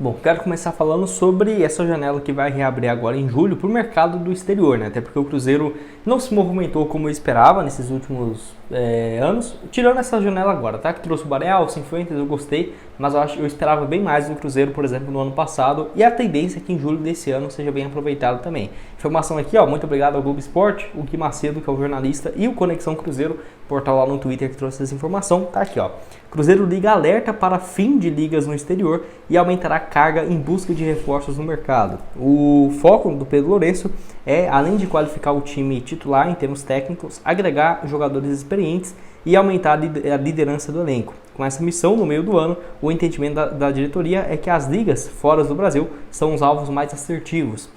Bom, quero começar falando sobre essa janela que vai reabrir agora em julho para o mercado do exterior, né? Até porque o Cruzeiro não se movimentou como eu esperava nesses últimos anos, tirando essa janela agora, tá? Que trouxe o Barreal, o Cifuentes, eu gostei, mas eu esperava bem mais do Cruzeiro, por exemplo, no ano passado, e a tendência é que em julho desse ano seja bem aproveitado também. Informação aqui, ó, muito obrigado ao Globo Esporte, o Gui Macedo, que é o jornalista, e o Conexão Cruzeiro, portal lá no Twitter que trouxe essa informação, tá aqui, ó. Cruzeiro liga alerta para fim de ligas no exterior e aumentará a carga em busca de reforços no mercado. O foco do Pedro Lourenço é, além de qualificar o time titular em termos técnicos, agregar jogadores experientes e aumentar a liderança do elenco. Com essa missão, no meio do ano, o entendimento da diretoria é que as ligas fora do Brasil são os alvos mais assertivos.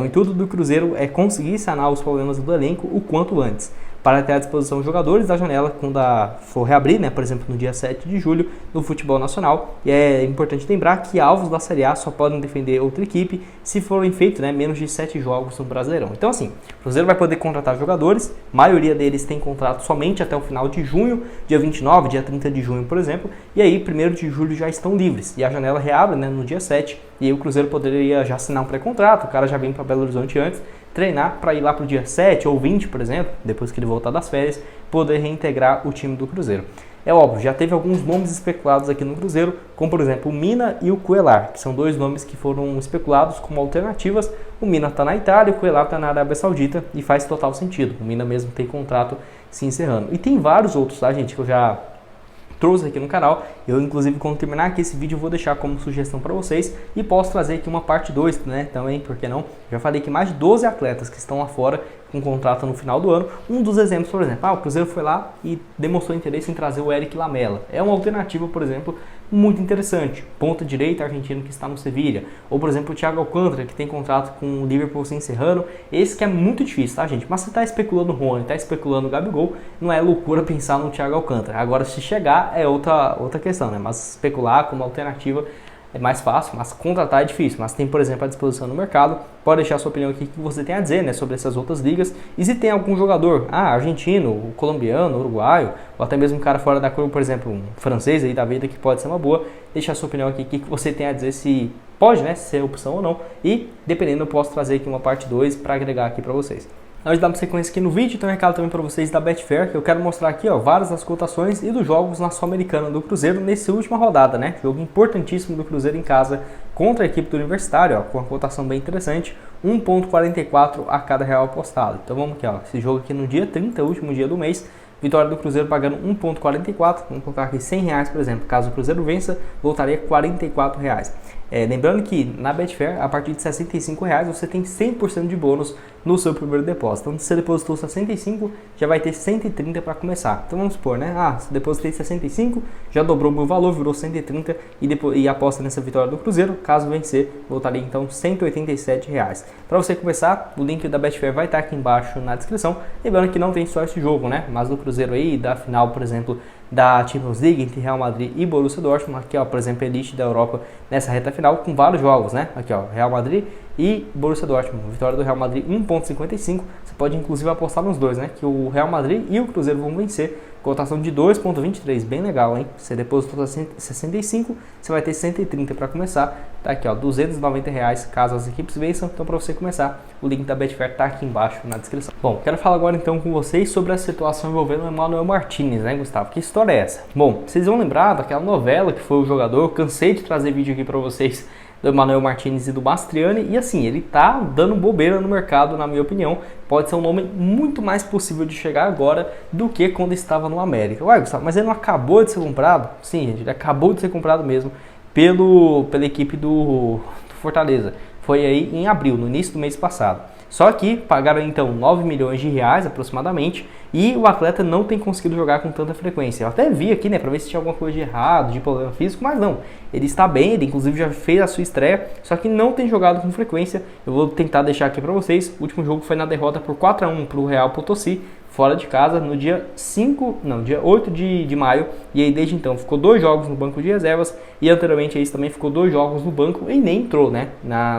O intuito do Cruzeiro é conseguir sanar os problemas do elenco o quanto antes, para ter à disposição jogadores da janela quando for reabrir, né, por exemplo, no dia 7 de julho, no futebol nacional. E é importante lembrar que alvos da Série A só podem defender outra equipe se forem feitos, né, menos de 7 jogos no Brasileirão. Então, assim, o Cruzeiro vai poder contratar jogadores, a maioria deles tem contrato somente até o final de junho, dia 29, dia 30 de junho, por exemplo, e aí 1º de julho já estão livres, e a janela reabre, né, no dia 7, e aí o Cruzeiro poderia já assinar um pré-contrato, o cara já vem para Belo Horizonte antes, treinar para ir lá para o dia 7 ou 20, por exemplo, depois que ele voltar das férias, poder reintegrar o time do Cruzeiro. É óbvio, já teve alguns nomes especulados aqui no Cruzeiro, como por exemplo o Mina e o Cuéllar, que são dois nomes que foram especulados como alternativas. O Mina está na Itália, o Cuéllar está na Arábia Saudita e faz total sentido. O Mina mesmo tem contrato se encerrando. E tem vários outros, tá, gente, que eu já trouxe aqui no canal. Eu, inclusive, quando terminar aqui esse vídeo, eu vou deixar como sugestão para vocês e posso trazer aqui uma parte 2, né, também, por que não? Já falei que mais de 12 atletas que estão lá fora com contrato no final do ano. Um dos exemplos, por exemplo, o Cruzeiro foi lá e demonstrou interesse em trazer o Eric Lamela. É uma alternativa, por exemplo, muito interessante. Ponta direita argentino que está no Sevilha. Ou, por exemplo, o Thiago Alcântara, que tem contrato com o Liverpool se encerrando. Esse que é muito difícil, tá, gente? Mas você está especulando o Rony, está especulando o Gabigol, não é loucura pensar no Thiago Alcântara. Agora, se chegar, é outra questão, né? Mas especular como alternativa é mais fácil, mas contratar é difícil. Mas tem, por exemplo, à disposição no mercado. Pode deixar a sua opinião aqui, o que você tem a dizer, né, sobre essas outras ligas. E se tem algum jogador, argentino, colombiano, uruguaio, ou até mesmo um cara fora da curva, por exemplo, um francês aí da vida, que pode ser uma boa, deixa a sua opinião aqui, o que você tem a dizer, se pode, né, ser opção ou não. E, dependendo, eu posso trazer aqui uma parte 2 para agregar aqui para vocês. Antes de dar uma sequência aqui no vídeo, tem um recado também para vocês da Betfair, que eu quero mostrar aqui, ó, várias das cotações e dos jogos na Sul-Americana do Cruzeiro nessa última rodada, né? Jogo importantíssimo do Cruzeiro em casa contra a equipe do Universitário, ó, com uma cotação bem interessante, 1,44 a cada real apostado. Então vamos aqui, ó, esse jogo aqui no dia 30, último dia do mês, vitória do Cruzeiro pagando 1,44, vamos colocar aqui R$100, por exemplo. Caso o Cruzeiro vença, voltaria a R$44. Lembrando que na Betfair, a partir de R$65, você tem 100% de bônus no seu primeiro depósito. Então, se você depositou 65, já vai ter 130 para começar. Então, vamos supor, né? Se depositei 65, já dobrou o meu valor, virou 130 e aposta nessa vitória do Cruzeiro. Caso vencer, voltaria então R$187. Para você começar, o link da Betfair vai estar aqui embaixo na descrição. Lembrando que não tem só esse jogo, né? Mas do Cruzeiro aí, da final, por exemplo, da Champions League entre Real Madrid e Borussia Dortmund, aqui ó, por exemplo, Elite da Europa nessa reta final com vários jogos, né? Aqui ó, Real Madrid e Borussia Dortmund, vitória do Real Madrid 1,55, você pode inclusive apostar nos dois, né? Que o Real Madrid e o Cruzeiro vão vencer, cotação de 2,23, bem legal, hein? Você depositou 65, você vai ter 130 para começar, tá aqui ó, R$290 caso as equipes vençam. Então para você começar, o link da Betfair tá aqui embaixo na descrição. Bom, quero falar agora então com vocês sobre a situação envolvendo o Emmanuel Martinez, né, Gustavo? Que história é essa? Bom, vocês vão lembrar daquela novela que foi o jogador, eu cansei de trazer vídeo aqui para vocês do Emmanuel Martinez e do Mastriani, e assim, ele tá dando bobeira no mercado, na minha opinião. Pode ser um nome muito mais possível de chegar agora do que quando estava no América. Ué, Gustavo, mas ele não acabou de ser comprado? Sim, gente, ele acabou de ser comprado mesmo pela equipe do Fortaleza. Foi aí em abril, no início do mês passado. Só que pagaram então R$9 milhões aproximadamente, e o atleta não tem conseguido jogar com tanta frequência. Eu até vi aqui, né, para ver se tinha alguma coisa de errado, de problema físico, mas não. Ele está bem, ele inclusive já fez a sua estreia, só que não tem jogado com frequência. Eu vou tentar deixar aqui para vocês. O último jogo foi na derrota por 4-1 para o Real Potosí, fora de casa, no dia 8 de maio, e aí desde então ficou 2 jogos no banco de reservas, e anteriormente a isso também ficou 2 jogos no banco e nem entrou, né,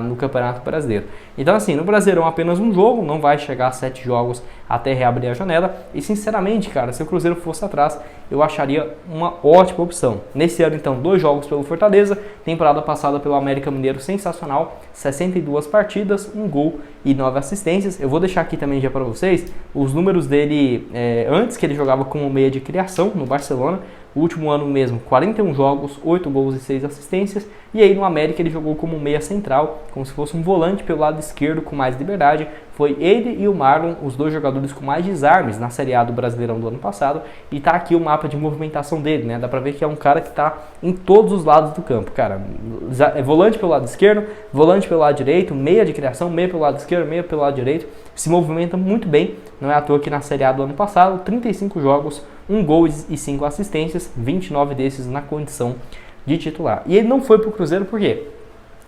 no Campeonato Brasileiro. Então assim, no Brasileirão apenas um jogo, não vai chegar a 7 jogos até reabrir a janela, e sinceramente, cara, se o Cruzeiro fosse atrás, eu acharia uma ótima opção. Nesse ano, então, 2 jogos pelo Fortaleza, temporada passada pelo América Mineiro sensacional, 62 partidas, 1 gol e 9 assistências. Eu vou deixar aqui também já para vocês os números dele antes, que ele jogava como meia de criação no Barcelona. O último ano mesmo, 41 jogos, 8 gols e 6 assistências. E aí no América ele jogou como meia central, como se fosse um volante pelo lado esquerdo com mais liberdade. Foi ele e o Marlon, os 2 jogadores com mais desarmes na Série A do Brasileirão do ano passado. E tá aqui o mapa de movimentação dele, né? Dá pra ver que é um cara que tá em todos os lados do campo, cara. É volante pelo lado esquerdo, volante pelo lado direito, meia de criação, meia pelo lado esquerdo, meia pelo lado direito. Se movimenta muito bem, não é à toa que na Série A do ano passado, 35 jogos, 1 gol e 5 assistências, 29 desses na condição de titular. E ele não foi para o Cruzeiro por quê?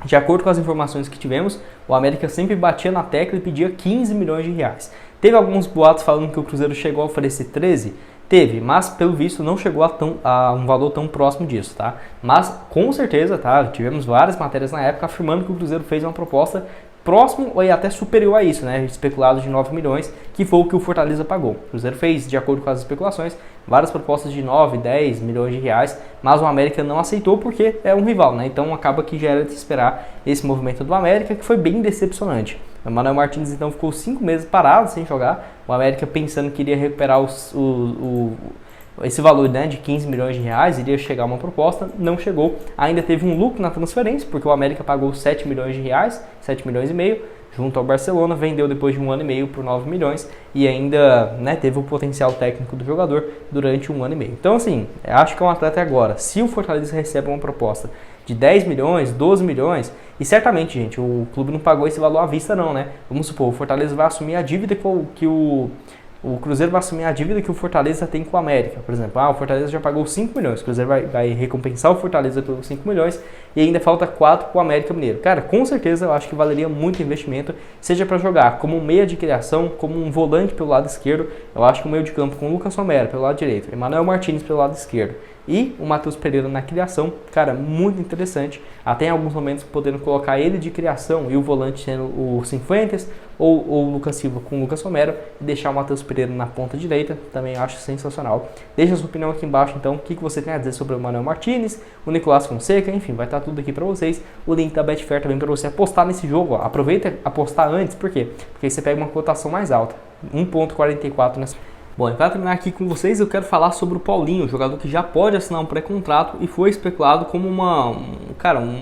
De acordo com as informações que tivemos, o América sempre batia na tecla e pedia 15 milhões de reais. Teve alguns boatos falando que o Cruzeiro chegou a oferecer 13, teve, mas pelo visto não chegou a um valor tão próximo disso, tá? Mas com certeza, tá? Tivemos várias matérias na época afirmando que o Cruzeiro fez uma proposta próximo ou até superior a isso, né? Especulado de 9 milhões, que foi o que o Fortaleza pagou. O Cruzeiro fez, de acordo com as especulações, várias propostas de 9, 10 milhões de reais, mas o América não aceitou porque é um rival, né? Então acaba que já era de se esperar esse movimento do América, que foi bem decepcionante. O Manuel Martins então ficou 5 meses parado sem jogar, o América pensando que iria recuperar esse valor, né, de 15 milhões de reais, iria chegar uma proposta, não chegou. Ainda teve um lucro na transferência, porque o América pagou 7 milhões de reais, 7 milhões e meio, junto ao Barcelona, vendeu depois de 1 ano e meio por 9 milhões e ainda, né, teve o potencial técnico do jogador durante 1 ano e meio. Então, assim, acho que é um atleta agora. Se o Fortaleza recebe uma proposta de 10 milhões, 12 milhões, e certamente, gente, o clube não pagou esse valor à vista não, né? Vamos supor, o Fortaleza vai assumir a dívida que o Cruzeiro vai assumir a dívida que o Fortaleza tem com o América. Por exemplo, o Fortaleza já pagou 5 milhões, o Cruzeiro vai recompensar o Fortaleza pelos 5 milhões e ainda falta 4 para o América Mineiro. Cara, com certeza eu acho que valeria muito investimento, seja para jogar como um meia de criação, como um volante pelo lado esquerdo. Eu acho que o meio de campo com o Lucas Romero pelo lado direito, Emmanuel Martins pelo lado esquerdo e o Matheus Pereira na criação, cara, muito interessante. Até em alguns momentos podendo colocar ele de criação e o volante sendo o Cifuentes ou o Lucas Silva com o Lucas Romero e deixar o Matheus Pereira na ponta direita, também acho sensacional. Deixa a sua opinião aqui embaixo então, o que você tem a dizer sobre o Manuel Martins, o Nicolás Fonseca, enfim, vai estar tudo aqui para vocês. O link da Betfair também para você apostar nesse jogo, ó. Aproveita apostar antes, por quê? Porque aí você pega uma cotação mais alta, 1,44 nessa. Bom, e para terminar aqui com vocês, eu quero falar sobre o Paulinho, jogador que já pode assinar um pré-contrato e foi especulado como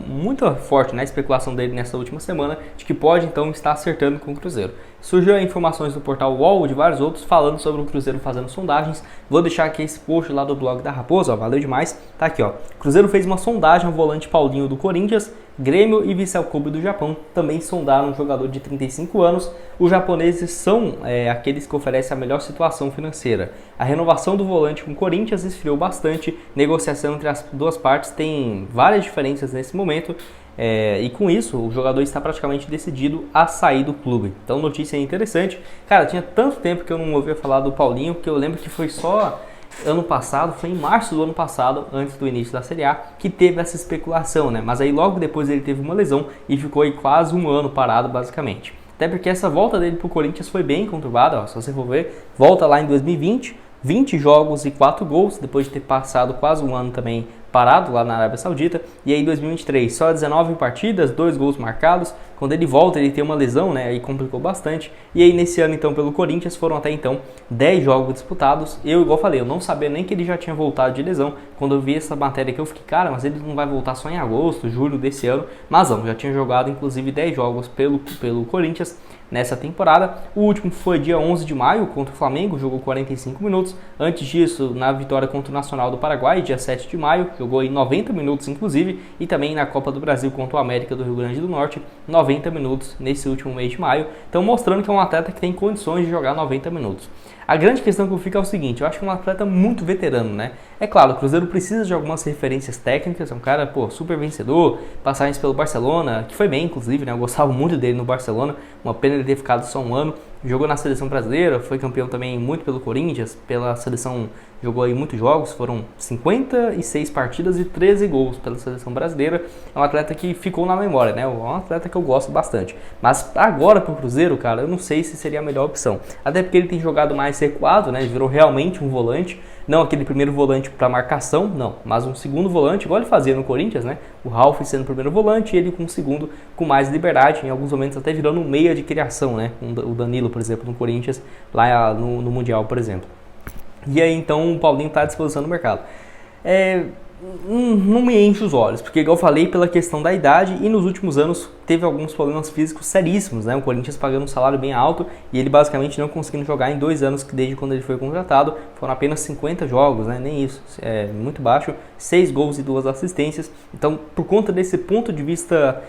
muito forte, né, a especulação dele nessa última semana, de que pode então estar acertando com o Cruzeiro. Surgiu informações do portal UOL e de vários outros falando sobre o Cruzeiro fazendo sondagens. Vou deixar aqui esse post lá do blog da Raposa, ó, valeu demais. Tá aqui, ó. O Cruzeiro fez uma sondagem ao volante Paulinho do Corinthians, Grêmio e Vissel Kobe do Japão também sondaram um jogador de 35 anos. Os japoneses são aqueles que oferecem a melhor situação financeira. A renovação do volante com o Corinthians esfriou bastante. Negociação entre as duas partes tem várias diferenças nesse momento. E com isso, o jogador está praticamente decidido a sair do clube. Então, notícia interessante. Cara, tinha tanto tempo que eu não ouvia falar do Paulinho, que eu lembro que foi só ano passado, foi em março do ano passado, antes do início da Série A, que teve essa especulação, né? Mas aí logo depois ele teve uma lesão e ficou aí quase um ano parado, basicamente. Até porque essa volta dele pro Corinthians foi bem conturbada, ó, se você for ver, volta lá em 2020, 20 jogos e 4 gols, depois de ter passado quase um ano também parado lá na Arábia Saudita. E aí em 2023, só 19 partidas, 2 gols marcados. Quando ele volta, ele tem uma lesão, né? Aí complicou bastante. E aí nesse ano, então, pelo Corinthians, foram até então 10 jogos disputados. Eu, igual falei, eu não sabia nem que ele já tinha voltado de lesão. Quando eu vi essa matéria aqui, eu fiquei, cara, mas ele não vai voltar só em agosto, julho desse ano. Mas não, já tinha jogado, inclusive, 10 jogos pelo Corinthians nessa temporada. O último foi dia 11 de maio contra o Flamengo, jogou 45 minutos. Antes disso, na vitória contra o Nacional do Paraguai, dia 7 de maio, jogou em 90 minutos, inclusive. E também na Copa do Brasil contra o América do Rio Grande do Norte, 90 minutos nesse último mês de maio. Então mostrando que é um atleta que tem condições de jogar 90 minutos. A grande questão que eu fico é o seguinte, eu acho que é um atleta muito veterano, né? É claro, o Cruzeiro precisa de algumas referências técnicas, é um cara, super vencedor, passagens pelo Barcelona, que foi bem, inclusive, né? Eu gostava muito dele no Barcelona, uma pena ele ter ficado só um ano. Jogou na seleção brasileira, foi campeão também muito pelo Corinthians, pela seleção jogou aí muitos jogos, foram 56 partidas e 13 gols pela seleção brasileira. É um atleta que ficou na memória, né? É um atleta que eu gosto bastante. Mas agora pro Cruzeiro, cara, eu não sei se seria a melhor opção. Até porque ele tem jogado mais recuado, né? Ele virou realmente um volante, não aquele primeiro volante para marcação, não, mas um segundo volante, igual ele fazia no Corinthians, né? O Ralf sendo o primeiro volante e ele com o segundo com mais liberdade, em alguns momentos até virando um meia de criação, né? O Danilo, por exemplo, no Corinthians, lá no Mundial, por exemplo. E aí então o Paulinho está à disposição no mercado. Não me enche os olhos, porque igual eu falei, pela questão da idade, e nos últimos anos teve alguns problemas físicos seríssimos, né? O Corinthians pagando um salário bem alto e ele basicamente não conseguindo jogar em 2 anos, desde quando ele foi contratado, foram apenas 50 jogos, né? Nem isso, é muito baixo, 6 gols e 2 assistências. Então, por conta desse ponto de vista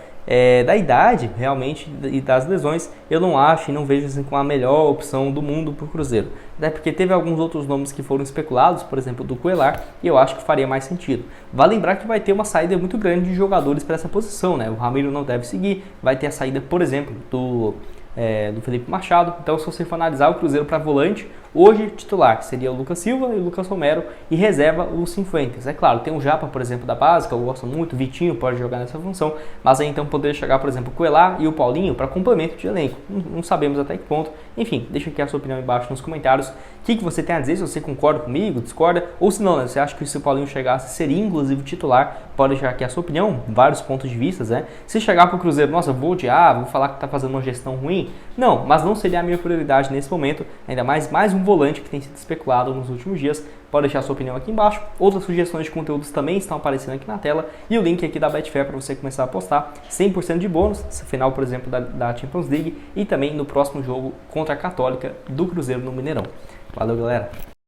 da idade, realmente, e das lesões, eu não acho e não vejo assim, como a melhor opção do mundo para o Cruzeiro. Até porque teve alguns outros nomes que foram especulados, por exemplo, do Cuéllar, e eu acho que faria mais sentido. Vale lembrar que vai ter uma saída muito grande de jogadores para essa posição, né? O Ramiro não deve seguir, vai ter a saída, por exemplo, do Felipe Machado. Então, se você for analisar o Cruzeiro para volante, hoje titular seria o Lucas Silva e o Lucas Romero, e reserva o Cifuentes. É claro, tem o Japa, por exemplo, da base, que eu gosto muito, o Vitinho pode jogar nessa função, mas aí então poderia chegar, por exemplo, o Cuéllar e o Paulinho para complemento de elenco. Não sabemos até que ponto. Enfim, deixa aqui a sua opinião embaixo nos comentários. O que você tem a dizer, se você concorda comigo, discorda, ou se não, né, você acha que se o Paulinho chegasse seria inclusive titular, pode deixar aqui a sua opinião, vários pontos de vista, né? Se chegar para o Cruzeiro, nossa, vou odiar, vou falar que está fazendo uma gestão ruim, não, mas não seria a minha prioridade nesse momento, ainda mais um volante que tem sido especulado nos últimos dias. Pode deixar a sua opinião aqui embaixo. Outras sugestões de conteúdos também estão aparecendo aqui na tela e o link aqui da Betfair para você começar a apostar 100% de bônus, final, por exemplo, da Champions League, e também no próximo jogo contra a Católica do Cruzeiro no Mineirão. Valeu, galera!